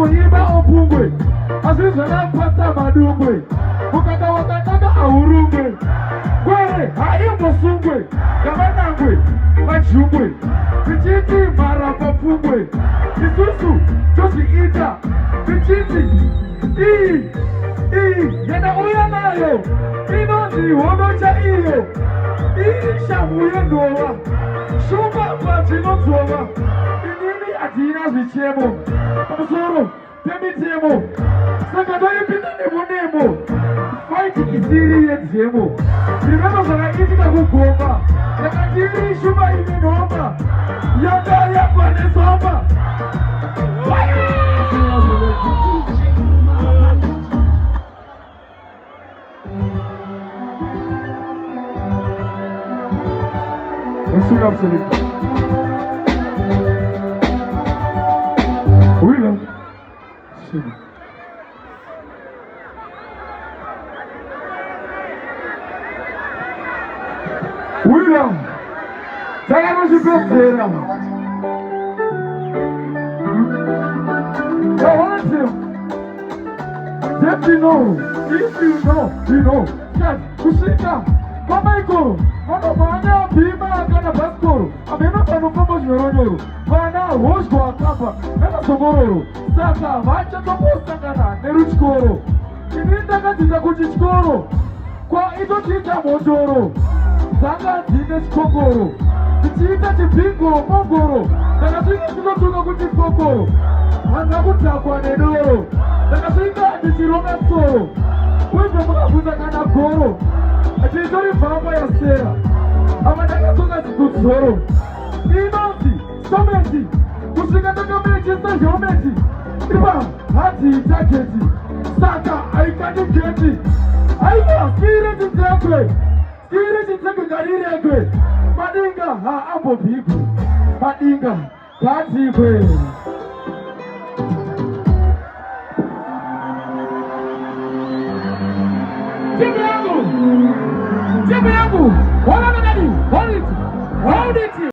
kuimba opungwe asizana pasta madungwe mukaka wakataka aurungwe kwere haimbo sungwe gavanangwe majungwe tichiti marapa pfungwe isusu tozviita tichiti iyi yenda uya nayo inonzi hondo chaiyo iyi shamhu yendova shumba patinodzova inini hatina zvichemo pamusoro pemitemo saka toipinda nemunemo faiti isiri yedzemo ndinova zvakaitika kugomba saka tiri shumba ine nhomba yanga yafa nesomba Sing up to it. William. Sing. William. Tell us your birthday. I want him. If you know, you know. Yes, Kusika. Mama iko. Mama bana bima kana baskoro. Amena pano kama nyoronyoro. Bana hoshwa kapa. Mena sogoro. Saka vacha toposta kana neruchikoro. Ininda katika kuchichikoro. Kwa ito chita mojoro. Zanga dzine chikokoro. Tichita chipingo mongoro. Kana swinga tinotuka kuchikokoro. Hanga kutakwa nedoro. Kana swinga tichironga soro. Uipe mukabuza kana goro. Atitori baba ya sera. Amadakasoka zikudzoro. Inonzi, someti. Kusvika takamechesa zhometi. Iba, hati itaketi. Saka, aikati keti. Aiwa, skiri chidzekwe. Skiri chidzekwe karirekwe. Madinga, ambo bhigwe. Madinga, gatikwe. Timu yangu,